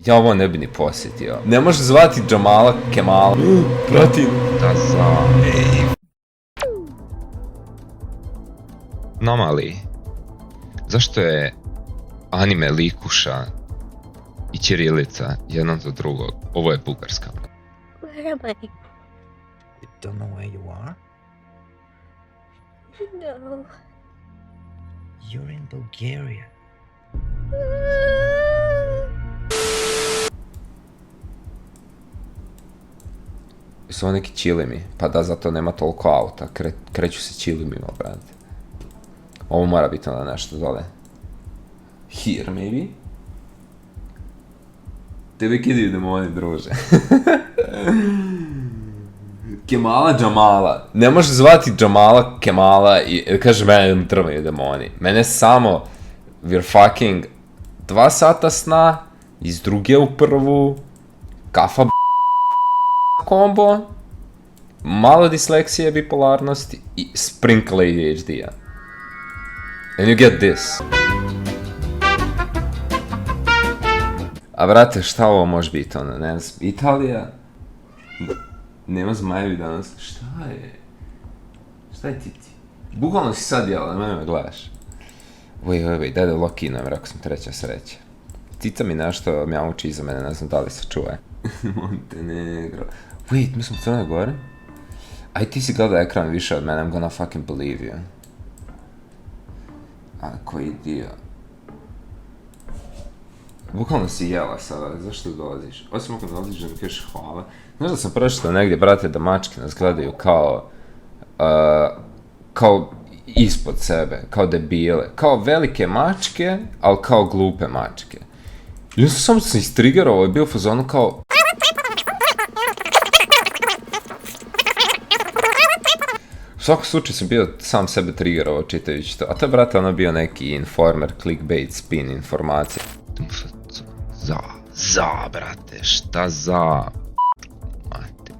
Ja ovo ne bi ni posjetio. Ne možeš zvati Džamala Kemala. Pratim. Da za... Nomali. Zašto je anime likuša i ćirilica jedan do drugog? Ovo je bugarska. Where am I? You don't know where you are? No. You're in Bulgaria. Su ovo neki čilimi, pa da zato nema toliko auta, kreću se čilimima, brate. Ovo mora biti onda nešto dole. Here, maybe? Tebe kidi idemo oni, druže. Kemala Džamala. Ne možeš zvati Džamala Kemala i kaže mene trvaju demoni. Mene samo we're fucking 2 sata sna, iz druge u prvu, kafa kombo, malo disleksije, bipolarnosti i sprinkle ADHD-a. And you get this. A brate, šta ovo može biti ono, ne znam, Italija? Nema zmajevi danas, šta je? Šta je ti? Bukvalno si sad jela, na mene me gledaš. Wait, daj da lokinem, rekao sam treća sreća. Tica mi nešto mjauči iza mene, ne znam da li se čuje. Montenegro. Wait, mi smo u Crnoj Gori? Aj ti si gledao ekran više od mene, I'm gonna fucking believe you. A, koji dio? Bukvalno si jela sada, zašto dolaziš? Osim ako dolaziš da mi kažeš hvala. Znaš da sam pročitao negdje, brate, da mačke nas gledaju kao ispod sebe, kao debile. Kao velike mačke, ali kao glupe mačke. I onda sam se istrigerovao i bio u fazonu kao... U svakom slučaju sam bio sam sebe triggerovao čitajući to. A to je, brate, ono bio neki informer, clickbait, spin informacija. Brate, šta za... Mate.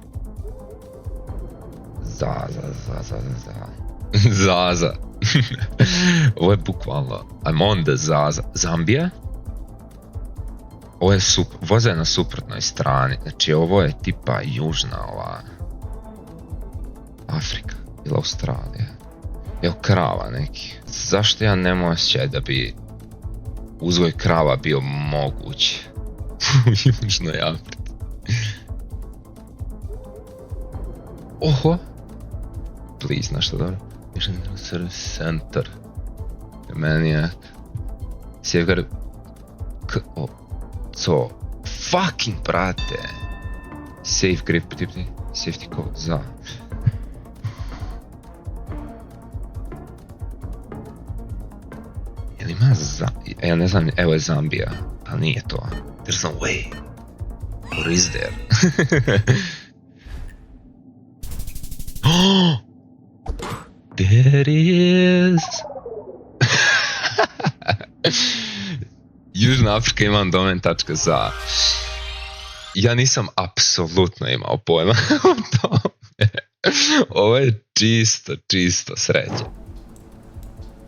Zaza. Ovo je bukvalno, I'm on the Zaza. Zambija? Ovo je voza je na suprotnoj strani, znači ovo je tipa južna ova... Afrika ili Australija. Evo krava neki. Zašto ja nemam osjećaj da bi uzgoj krava bio moguć u južnoj Africi? Oho! Please, nešto dobro. Mission Service Center. Maniac. Sjever... Co? Fucking brate! Safe grip, tipni. Safety code, za. Jel ima ja ne znam, evo je Zambija. Ali nije to. There's no way. Or is there? Oh! There is! Južna Afrika imam domen.za. Ja nisam apsolutno imao pojma o tome. Ovo je čisto sreće.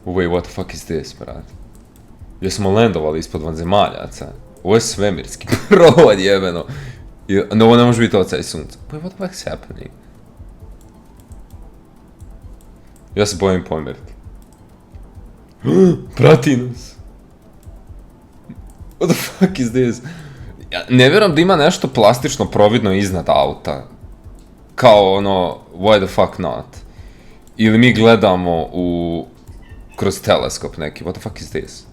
Wait, what the fuck is this, brate? Jesmo landovali ispod vanzemaljaca? Ovo je svemirski provod, jebeno. No, ovo ne može biti oca i sunca. Wait, what the fuck is happening? Ja se bojim pomjeriti. Prati nas. What the fuck is this? Ja ne vjerujem da ima nešto plastično providno iznad auta. Kao ono, why the fuck not? Ili mi gledamo kroz teleskop neki, what the fuck is this?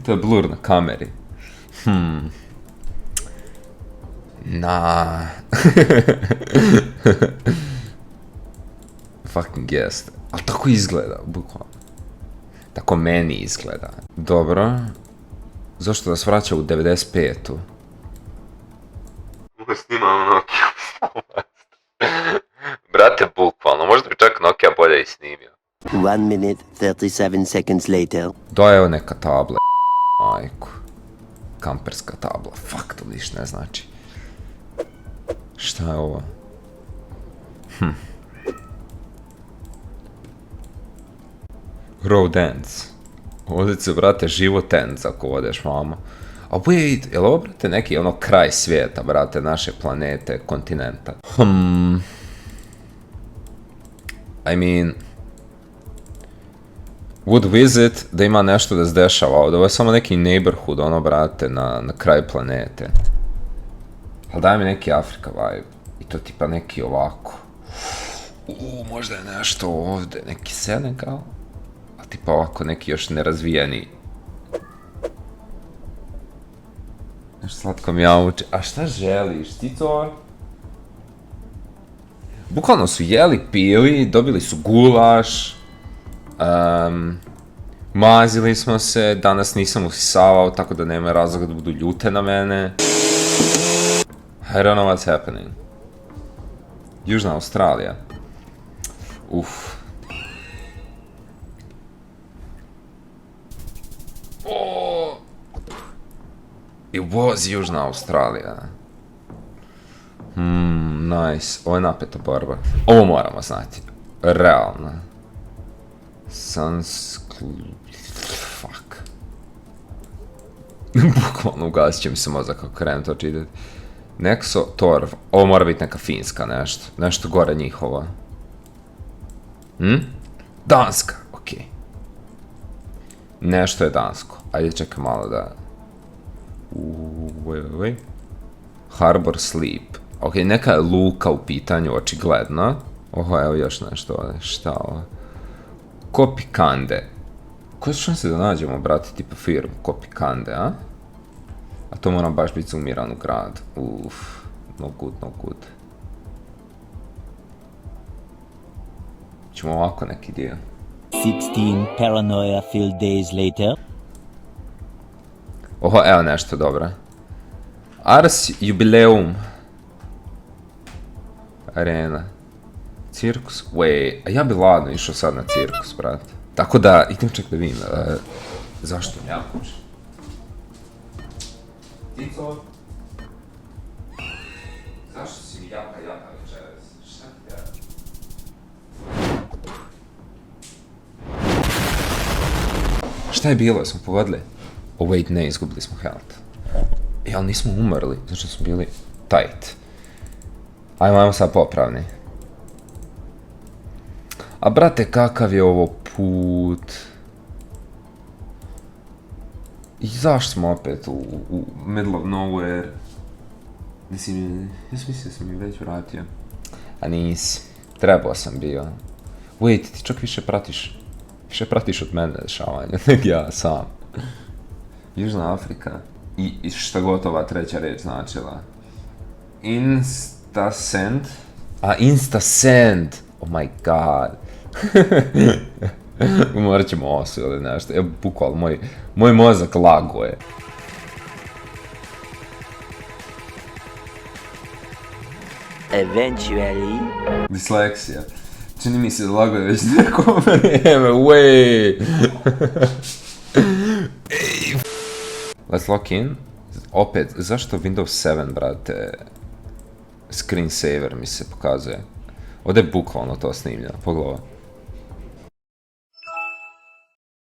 To je blur na kameri. Nah. Fucking jest. Ali tako izgleda, bukvalno. Tako meni izgleda. Dobro. Zašto nas vraća u 95-u? Ovo snimamo Nokia. Brate, bukvalno. Možda bi čak Nokia bolje i snimio. 1 minute, 37 seconds later. Da, evo neka tabla. Majku. Kamperska tabla. Fuck, to niš ne znači. Šta je ovo? Road ends. Ovdje se, brate, životens ako odeš, mamo. A wait, jel ovo, brate, neki ono kraj svijeta, brate, naše planete, kontinenta? I mean... Would visit da ima nešto da se dešava ovdje. Ovo je samo neki neighborhood, ono, brate, na kraju planete. Ali daj mi neki Afrika vibe. I to tipa neki ovako. Možda je nešto ovdje, neki Senegal. A tipa ovako neki još nerazvijeni. Nešto slatko mjauče. A šta želiš? Ti to? Bukvalno su jeli, pili, dobili su gulaš. Mazili smo se, danas nisam usisavao, tako da nema razloga da budu ljute na mene. I don't know what's happening. Južna Australija. Oh! It was Južna Australija. Nice. Ovo je napeta borba. Ovo moramo znati. Realno. Fuck. Bukvalno ugasit će mi se mozak ako krenem to čitati. Nexo Torv. Ovo mora biti neka finska nešto. Nešto gore njihova. Danska. Okej. Nešto je dansko. Ajde čekaj malo da... Harbor Sleep. Ok, neka je luka u pitanju, očigledno. Oho, evo još nešto ovdje. Šta ovo? Kopikande. Koje su šanse da nađemo, brate, tipa firmu Kopikande, a? A to mora baš biti zoomiran u grad. No good, no good. Ćemo ovako neki dio. 16 paranoia-filled days later. Oho, evo nešto dobro. Ars Jubileum. Arena. Cirkus? Wait, a ja bi ladno išao sad na cirkus, brate. Tako da, idem čak da vidim. Zašto ne jakuš? Tico? Zašto si mi jaka večeras? Šta ti ja? Šta je bilo? Smo pogodili? Oh wait, ne, izgubili smo health. Ali nismo umrli, znači smo bili tight. Ajmo sad popravni. A brate, kakav je ovo put? I zašto smo opet u middle of nowhere? Mislim, ja sam mislio da sam mi već vratio. A nisi. Trebao sam bio. Wait, ti čak više pratiš od mene dešavanja, nego ja sam. Južna Afrika. I šta god ova treća reč značila. Instasend? A, Instasend! Oh my god. Morat ćemo osu ili nešto. Evo, bukvalno, moj mozak lago je. Eventually. Disleksija. Čini mi se da lago je već neko vrijeme. Wey! Let's lock in. Opet, zašto Windows 7, brate? Screensaver mi se pokazuje. Ovdje je bukvalno to snimljeno, pogledaj.